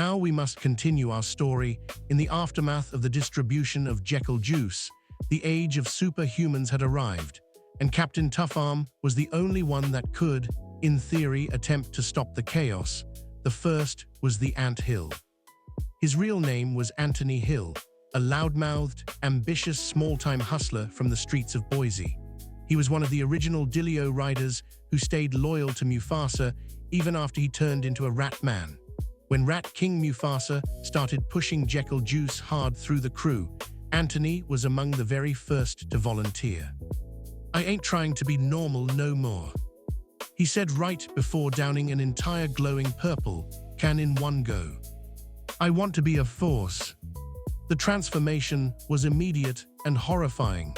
Now we must continue our story. In the aftermath of the distribution of Jekyll Juice, the age of superhumans had arrived, and Captain Tuffarm was the only one that could, in theory, attempt to stop the chaos. The first was the anthill. His real name was Anthony Hill, a loudmouthed, ambitious small-time hustler from the streets of Boise. He was one of the original Dilio riders who stayed loyal to Mufasa even after he turned into a rat man. When Rat King Mufasa started pushing Jekyll Juice hard through the crew, Anthony was among the very first to volunteer. "I ain't trying to be normal no more," he said right before downing an entire glowing purple can in one go. "I want to be a force." The transformation was immediate and horrifying.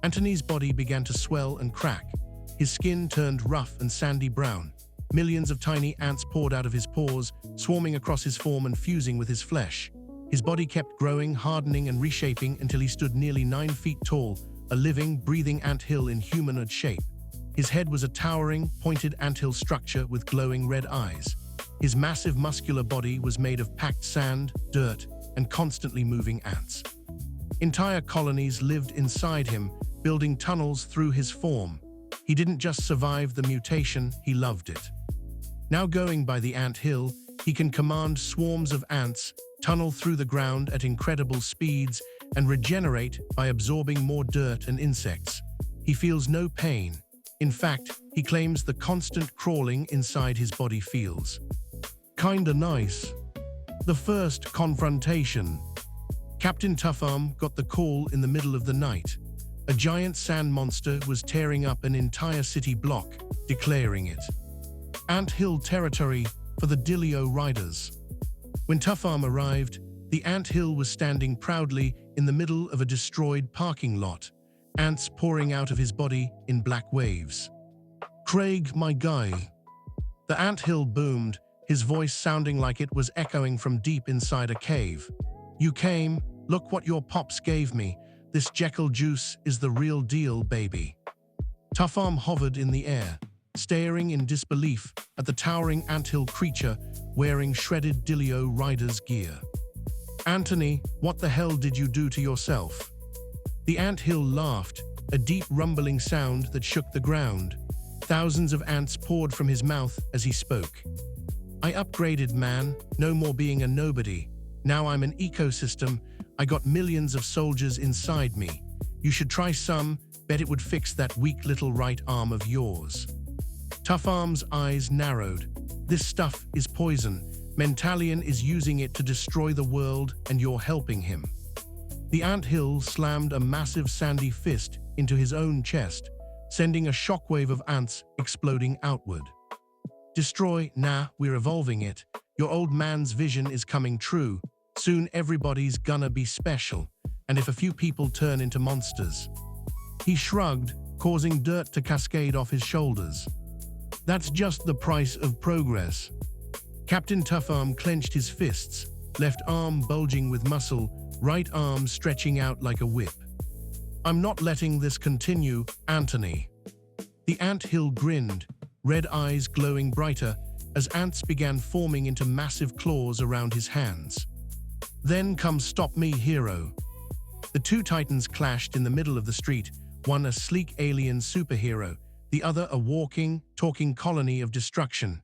Anthony's body began to swell and crack. His skin turned rough and sandy brown. Millions of tiny ants poured out of his pores, swarming across his form and fusing with his flesh. His body kept growing, hardening, and reshaping until he stood nearly 9 feet tall, a living, breathing anthill in humanoid shape. His head was a towering, pointed anthill structure with glowing red eyes. His massive muscular body was made of packed sand, dirt, and constantly moving ants. Entire colonies lived inside him, building tunnels through his form. He didn't just survive the mutation, he loved it. Now going by the anthill, he can command swarms of ants, tunnel through the ground at incredible speeds, and regenerate by absorbing more dirt and insects. He feels no pain. In fact, he claims the constant crawling inside his body feels kinda nice. The first confrontation. Captain Tuffarm got the call in the middle of the night. A giant sand monster was tearing up an entire city block, declaring it anthill territory for the Dilio riders. When Tuffarm arrived, the anthill was standing proudly in the middle of a destroyed parking lot, ants pouring out of his body in black waves. "Craig, my guy." The anthill boomed, his voice sounding like it was echoing from deep inside a cave. "You came, look what your pops gave me. This Jekyll Juice is the real deal, baby." Tuffarm hovered in the air, staring in disbelief at the towering anthill creature wearing shredded Dilio rider's gear. "Anthony, what the hell did you do to yourself?" The anthill laughed, a deep rumbling sound that shook the ground. Thousands of ants poured from his mouth as he spoke. "I upgraded, man, no more being a nobody. Now I'm an ecosystem. I got millions of soldiers inside me. You should try some, bet it would fix that weak little right arm of yours." Tuffarm's eyes narrowed. "This stuff is poison. Mentalian is using it to destroy the world, and you're helping him." The anthill slammed a massive sandy fist into his own chest, sending a shockwave of ants exploding outward. "Destroy? Nah, we're evolving it. Your old man's vision is coming true. Soon everybody's gonna be special, and if a few people turn into monsters." He shrugged, causing dirt to cascade off his shoulders. "That's just the price of progress." Captain Tuffarm clenched his fists, left arm bulging with muscle, right arm stretching out like a whip. "I'm not letting this continue, Anthony." The anthill grinned, red eyes glowing brighter as ants began forming into massive claws around his hands. "Then come stop me, hero." The two titans clashed in the middle of the street, one a sleek alien superhero, the other a walking, talking colony of destruction.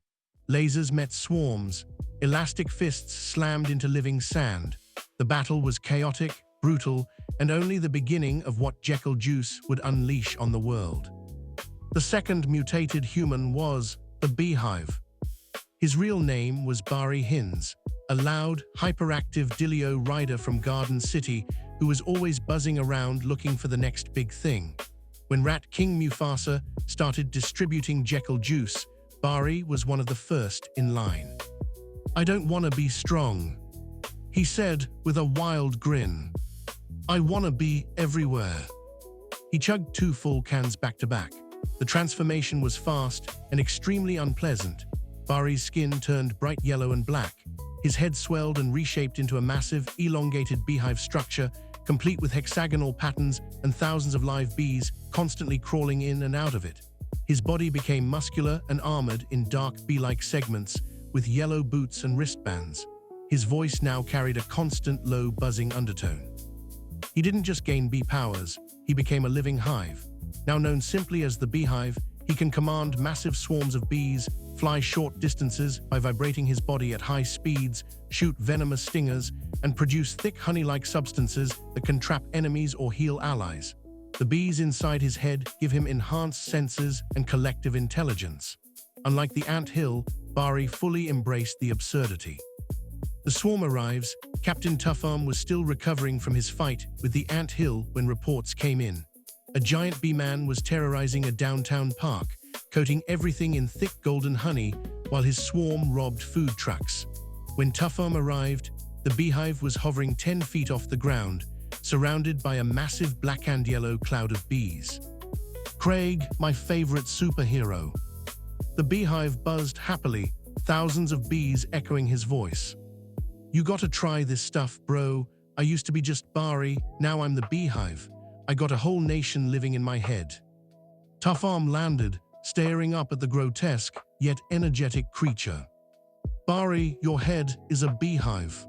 Lasers met swarms, elastic fists slammed into living sand. The battle was chaotic, brutal, and only the beginning of what Jekyll Juice would unleash on the world. The second mutated human was the beehive. His real name was Bari Hins, a loud, hyperactive Dilio rider from Garden City who was always buzzing around looking for the next big thing. When Rat King Mufasa started distributing Jekyll Juice, Bari was one of the first in line. "I don't want to be strong," he said with a wild grin. "I want to be everywhere." He chugged 2 full cans back to back. The transformation was fast and extremely unpleasant. Bari's skin turned bright yellow and black. His head swelled and reshaped into a massive, elongated beehive structure, complete with hexagonal patterns and thousands of live bees constantly crawling in and out of it. His body became muscular and armored in dark bee-like segments with yellow boots and wristbands. His voice now carried a constant low buzzing undertone. He didn't just gain bee powers, he became a living hive. Now known simply as the beehive, he can command massive swarms of bees, fly short distances by vibrating his body at high speeds, shoot venomous stingers, and produce thick honey-like substances that can trap enemies or heal allies. The bees inside his head give him enhanced senses and collective intelligence. Unlike the anthill, Bari fully embraced the absurdity. The swarm arrives. Captain Tuffarm was still recovering from his fight with the anthill when reports came in. A giant bee man was terrorizing a downtown park, coating everything in thick golden honey while his swarm robbed food trucks. When Tuffarm arrived, the beehive was hovering 10 feet off the ground, surrounded by a massive black and yellow cloud of bees. "Craig, my favorite superhero." The beehive buzzed happily, thousands of bees echoing his voice. "You gotta try this stuff, bro. I used to be just Bari, now I'm the beehive. I got a whole nation living in my head." Tuffarm landed, staring up at the grotesque, yet energetic creature. "Bari, your head is a beehive."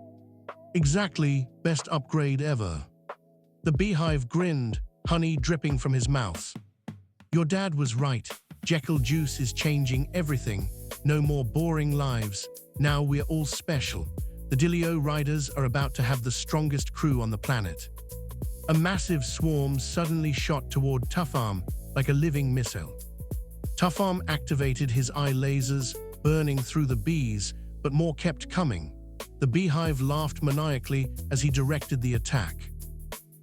"Exactly, best upgrade ever." The beehive grinned, honey dripping from his mouth. "Your dad was right. Jekyll Juice is changing everything. No more boring lives. Now we're all special. The Dilio Riders are about to have the strongest crew on the planet." A massive swarm suddenly shot toward Tuffarm like a living missile. Tuffarm activated his eye lasers, burning through the bees, but more kept coming. The beehive laughed maniacally as he directed the attack.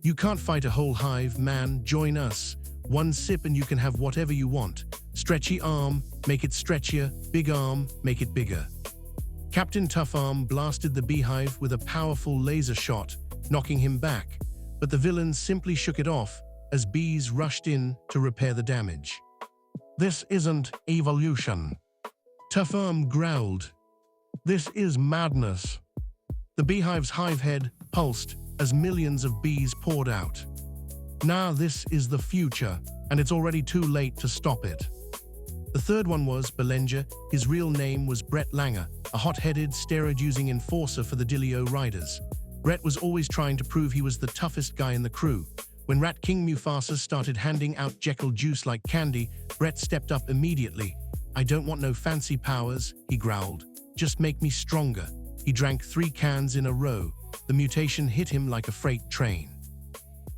"You can't fight a whole hive, man. Join us. One sip and you can have whatever you want. Stretchy arm, make it stretchier. Big arm, make it bigger." Captain Tuffarm blasted the beehive with a powerful laser shot, knocking him back, but the villains simply shook it off as bees rushed in to repair the damage. "This isn't evolution," Tuffarm growled. "This is madness." The beehive's hive head pulsed as millions of bees poured out. "Nah, this is the future, and it's already too late to stop it." The third one was Belenger. His real name was Brett Langer, a hot-headed, steroid-using enforcer for the Dilio Riders. Brett was always trying to prove he was the toughest guy in the crew. When Rat King Mufasa started handing out Jekyll Juice like candy, Brett stepped up immediately. "I don't want no fancy powers," he growled. "Just make me stronger." He drank 3 cans in a row. The mutation hit him like a freight train.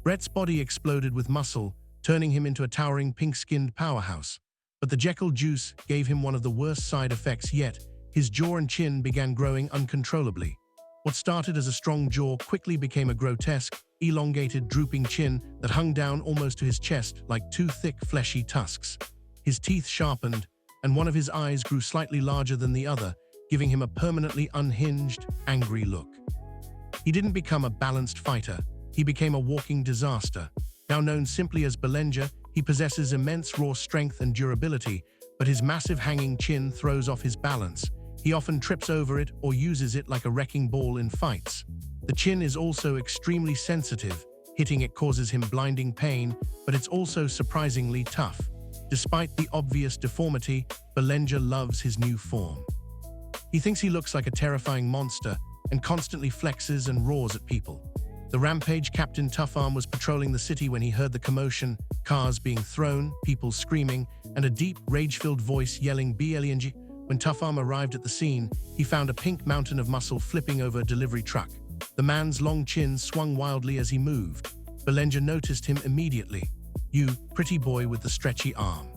Brett's body exploded with muscle, turning him into a towering pink-skinned powerhouse. But the Jekyll Juice gave him one of the worst side effects yet. His jaw and chin began growing uncontrollably. What started as a strong jaw quickly became a grotesque, elongated, drooping chin that hung down almost to his chest like 2 thick, fleshy tusks. His teeth sharpened, and one of his eyes grew slightly larger than the other, giving him a permanently unhinged, angry look. He didn't become a balanced fighter. He became a walking disaster. Now known simply as Belenger, he possesses immense raw strength and durability, but his massive hanging chin throws off his balance. He often trips over it or uses it like a wrecking ball in fights. The chin is also extremely sensitive. Hitting it causes him blinding pain, but it's also surprisingly tough. Despite the obvious deformity, Belenger loves his new form. He thinks he looks like a terrifying monster and constantly flexes and roars at people. The rampage Captain Tuffarm was patrolling the city when he heard the commotion, cars being thrown, people screaming, and a deep, rage-filled voice yelling Belenger. When Tuffarm arrived at the scene, he found a pink mountain of muscle flipping over a delivery truck. The man's long chin swung wildly as he moved. Belenger noticed him immediately. "You, pretty boy with the stretchy arm."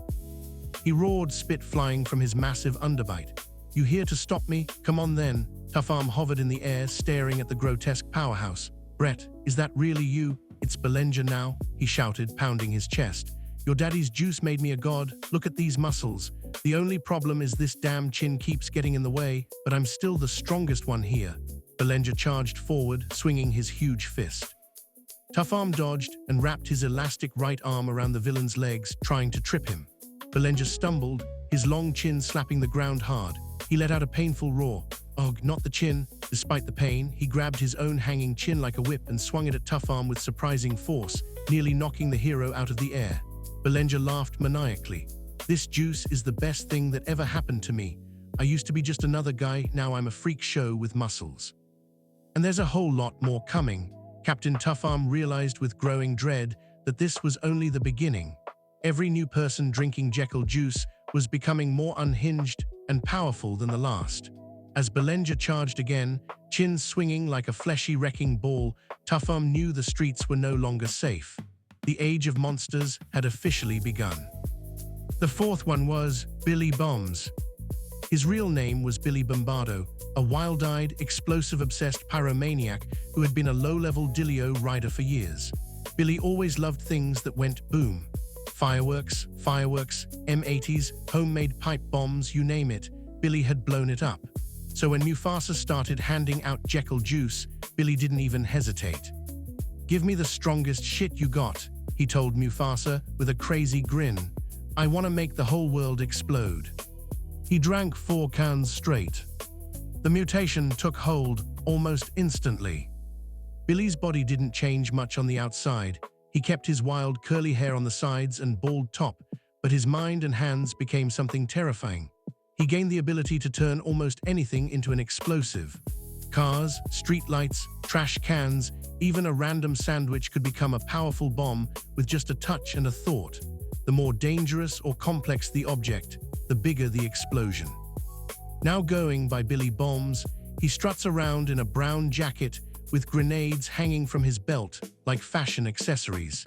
He roared, spit flying from his massive underbite. "You here to stop me? Come on then." Tuffarm hovered in the air, staring at the grotesque powerhouse. "Brett, is that really you? It's Belenger now," he shouted, pounding his chest. "Your daddy's juice made me a god. Look at these muscles. The only problem is this damn chin keeps getting in the way, but I'm still the strongest one here." Belenger charged forward, swinging his huge fist. Tuffarm dodged and wrapped his elastic right arm around the villain's legs, trying to trip him. Belenger stumbled, his long chin slapping the ground hard. He let out a painful roar. Ugh, not the chin. Despite the pain, he grabbed his own hanging chin like a whip and swung it at Tuffarm with surprising force, nearly knocking the hero out of the air. Belenger laughed maniacally. "This juice is the best thing that ever happened to me. I used to be just another guy, now I'm a freak show with muscles." And there's a whole lot more coming. Captain Tuffarm realized with growing dread that this was only the beginning. Every new person drinking Jekyll Juice was becoming more unhinged and powerful than the last. As Belenger charged again, chin swinging like a fleshy wrecking ball, Tuffarm knew the streets were no longer safe. The age of monsters had officially begun. The fourth one was Billy Bombs. His real name was Billy Bombardo, a wild-eyed, explosive-obsessed pyromaniac who had been a low-level Dilio rider for years. Billy always loved things that went boom. Fireworks, M80s, homemade pipe bombs, you name it, Billy had blown it up. So when Mufasa started handing out Jekyll Juice, Billy didn't even hesitate. "Give me the strongest shit you got," he told Mufasa with a crazy grin. "I want to make the whole world explode." He drank 4 cans straight. The mutation took hold almost instantly. Billy's body didn't change much on the outside. He kept his wild curly hair on the sides and bald top, but his mind and hands became something terrifying. He gained the ability to turn almost anything into an explosive. Cars, streetlights, trash cans, even a random sandwich could become a powerful bomb with just a touch and a thought. The more dangerous or complex the object, the bigger the explosion. Now going by Billy Bombs, he struts around in a brown jacket with grenades hanging from his belt like fashion accessories.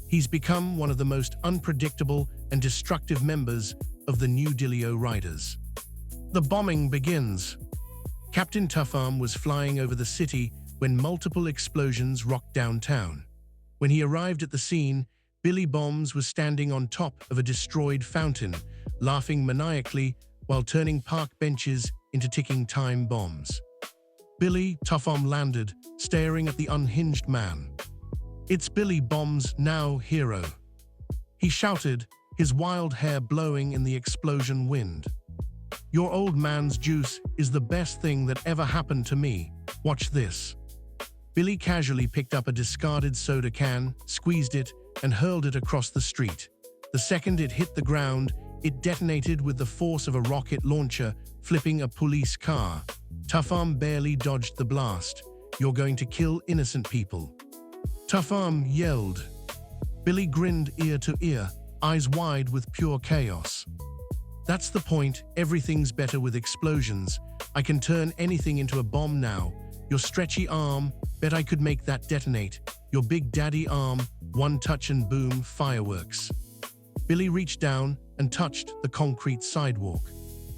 He's become one of the most unpredictable and destructive members of the new Dilio Riders. The bombing begins. Captain Tuffarm was flying over the city when multiple explosions rocked downtown. When he arrived at the scene, Billy Bombs was standing on top of a destroyed fountain, laughing maniacally while turning park benches into ticking time bombs. Billy Tuffarm landed, staring at the unhinged man. "It's Billy Bombs now, hero," he shouted, his wild hair blowing in the explosion wind. "Your old man's juice is the best thing that ever happened to me. Watch this." Billy casually picked up a discarded soda can, squeezed it, and hurled it across the street. The second it hit the ground, it detonated with the force of a rocket launcher, flipping a police car. Tuffarm barely dodged the blast. "You're going to kill innocent people," Tuffarm yelled. Billy grinned ear to ear, eyes wide with pure chaos. "That's the point. Everything's better with explosions. I can turn anything into a bomb now. Your stretchy arm, bet I could make that detonate. Your big daddy arm, one touch and boom, fireworks." Billy reached down and touched the concrete sidewalk.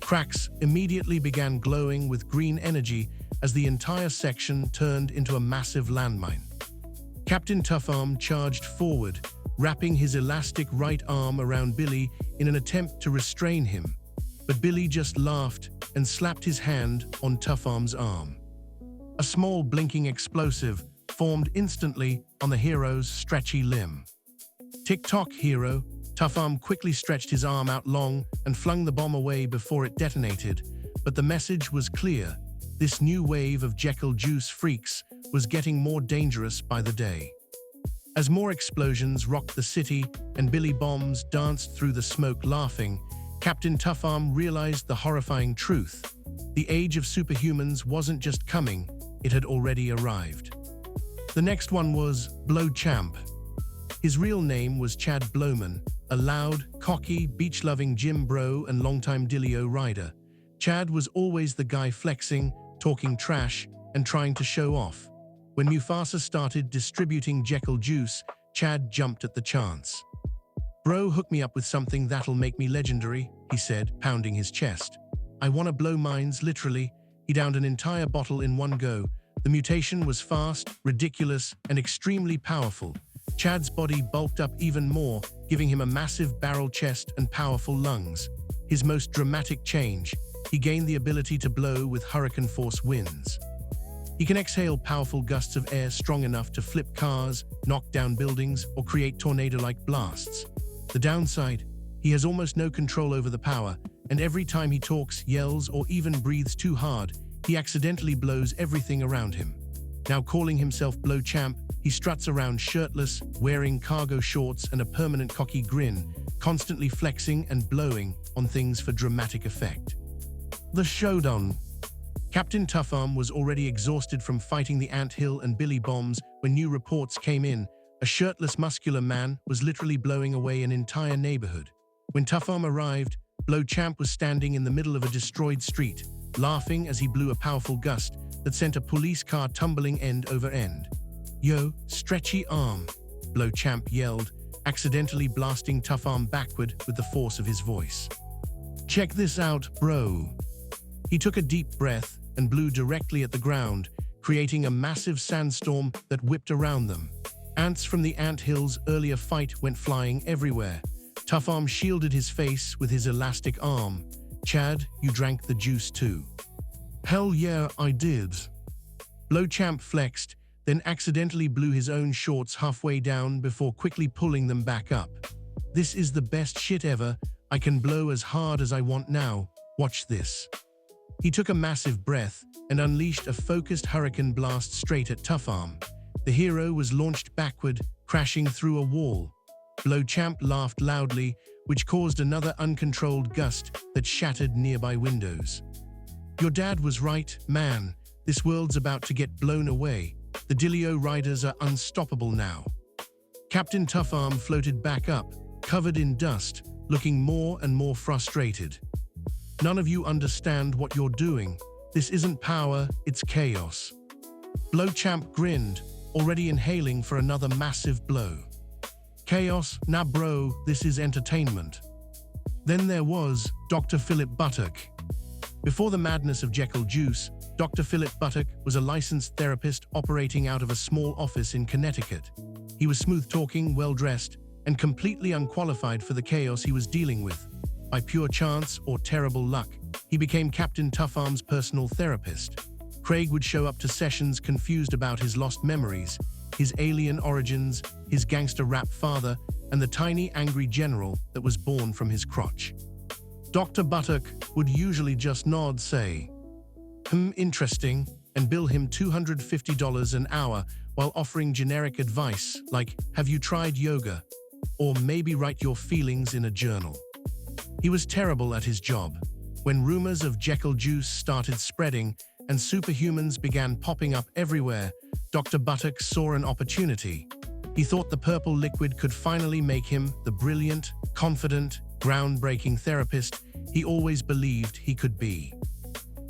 Cracks immediately began glowing with green energy as the entire section turned into a massive landmine. Captain Tuffarm charged forward, wrapping his elastic right arm around Billy in an attempt to restrain him. But Billy just laughed and slapped his hand on Tuffarm's arm. A small blinking explosive formed instantly on the hero's stretchy limb. "Tick-tock, hero." Tuffarm quickly stretched his arm out long and flung the bomb away before it detonated, but the message was clear. This new wave of Jekyll Juice freaks was getting more dangerous by the day. As more explosions rocked the city and Billy Bombs danced through the smoke laughing, Captain Tuffarm realized the horrifying truth. The age of superhumans wasn't just coming, it had already arrived. The next one was BlowChamp. His real name was Chad Blowman, a loud, cocky, beach-loving gym bro and longtime Dilio rider. Chad was always the guy flexing, talking trash, and trying to show off. When Mufasa started distributing Jekyll Juice, Chad jumped at the chance. "Bro, hook me up with something that'll make me legendary," he said, pounding his chest. "I want to blow minds, literally." He downed an entire bottle in one go. The mutation was fast, ridiculous, and extremely powerful. Chad's body bulked up even more, giving him a massive barrel chest and powerful lungs. His most dramatic change, he gained the ability to blow with hurricane-force winds. He can exhale powerful gusts of air strong enough to flip cars, knock down buildings, or create tornado-like blasts. The downside, he has almost no control over the power, and every time he talks, yells, or even breathes too hard, he accidentally blows everything around him. Now calling himself BlowChamp, he struts around shirtless, wearing cargo shorts and a permanent cocky grin, constantly flexing and blowing on things for dramatic effect. The showdown. Captain Tuffarm was already exhausted from fighting the anthill and billy bombs when new reports came in. A shirtless, muscular man was literally blowing away an entire neighborhood. When Tuffarm arrived, BlowChamp was standing in the middle of a destroyed street, laughing as he blew a powerful gust that sent a police car tumbling end over end. "Yo, stretchy arm," BlowChamp yelled, accidentally blasting Tuffarm backward with the force of his voice. "Check this out, bro." He took a deep breath and blew directly at the ground, creating a massive sandstorm that whipped around them. Ants from the anthill's earlier fight went flying everywhere. Tuffarm shielded his face with his elastic arm. "Chad, you drank the juice too." "Hell yeah, I did." BlowChamp flexed, then accidentally blew his own shorts halfway down before quickly pulling them back up. "This is the best shit ever. I can blow as hard as I want now. Watch this." He took a massive breath and unleashed a focused hurricane blast straight at Tuffarm. The hero was launched backward, crashing through a wall. BlowChamp laughed loudly, which caused another uncontrolled gust that shattered nearby windows. "Your dad was right, man. This world's about to get blown away. The Dilio Riders are unstoppable now." Captain Tuffarm floated back up, covered in dust, looking more and more frustrated. "None of you understand what you're doing. This isn't power, it's chaos." BlowChamp grinned, already inhaling for another massive blow. "Chaos? Nah bro, this is entertainment." Then there was Dr. Philip Buttock. Before the madness of Jekyll Juice, Dr. Philip Buttock was a licensed therapist operating out of a small office in Connecticut. He was smooth-talking, well-dressed, and completely unqualified for the chaos he was dealing with. By pure chance or terrible luck, he became Captain Tuffarm's personal therapist. Craig would show up to sessions confused about his lost memories, his alien origins, his gangster rap father, and the tiny angry general that was born from his crotch. Dr. Buttock would usually just nod, say, interesting, and bill him $250 an hour while offering generic advice like, "Have you tried yoga?" or "Maybe write your feelings in a journal." He was terrible at his job. When rumors of Jekyll Juice started spreading and superhumans began popping up everywhere, Dr. Buttock saw an opportunity. He thought the purple liquid could finally make him the brilliant, confident, groundbreaking therapist he always believed he could be.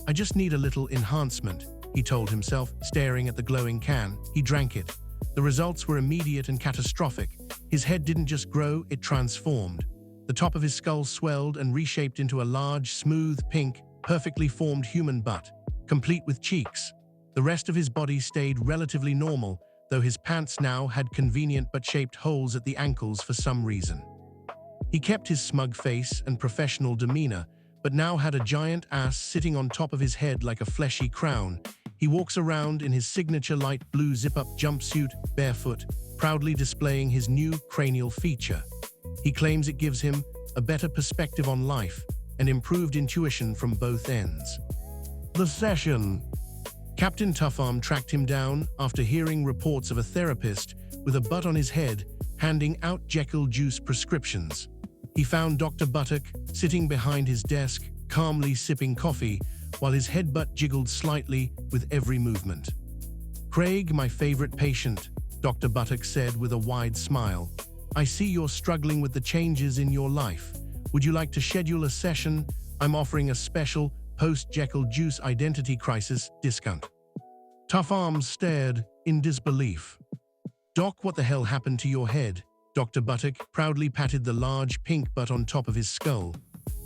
"I just need a little enhancement," he told himself, staring at the glowing can. He drank it. The results were immediate and catastrophic. His head didn't just grow, it transformed. The top of his skull swelled and reshaped into a large, smooth, pink, perfectly formed human butt, complete with cheeks. The rest of his body stayed relatively normal, though his pants now had convenient but shaped holes at the ankles for some reason. He kept his smug face and professional demeanor, but now had a giant ass sitting on top of his head like a fleshy crown. He walks around in his signature light blue zip-up jumpsuit, barefoot, proudly displaying his new cranial feature. He claims it gives him a better perspective on life and improved intuition from both ends. The session. Captain Tuffarm tracked him down after hearing reports of a therapist with a butt on his head handing out Jekyll Juice prescriptions. He found Dr. Buttock sitting behind his desk, calmly sipping coffee, while his headbutt jiggled slightly with every movement. "Craig, my favorite patient," Dr. Buttock said with a wide smile. "I see you're struggling with the changes in your life. Would you like to schedule a session? I'm offering a special post-Jekyll Juice identity crisis discount." Tuffarm stared in disbelief. "Doc, what the hell happened to your head?" Dr. Buttock proudly patted the large pink butt on top of his skull.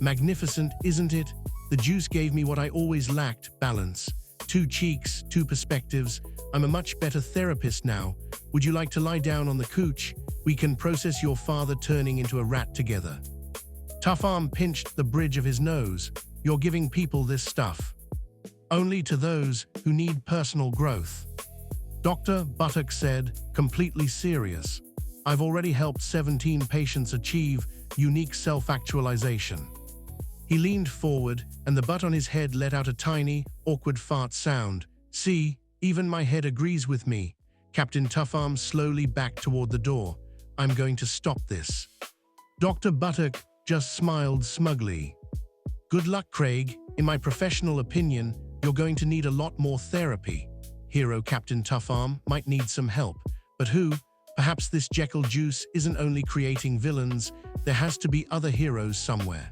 "Magnificent, isn't it? The juice gave me what I always lacked, balance. 2 cheeks, 2 perspectives. I'm a much better therapist now. Would you like to lie down on the couch? We can process your father turning into a rat together." Tuffarm pinched the bridge of his nose. "You're giving people this stuff. Only to those who need personal growth." Dr. Buttock said, completely serious, "I've already helped 17 patients achieve unique self-actualization." He leaned forward, and the butt on his head let out a tiny, awkward fart sound. "See, even my head agrees with me." Captain Tuffarm slowly backed toward the door. "I'm going to stop this." Dr. Buttock just smiled smugly. "Good luck, Craig. In my professional opinion, you're going to need a lot more therapy. Hero Captain Tuffarm might need some help, but who? Perhaps this Jekyll Juice isn't only creating villains, there has to be other heroes somewhere.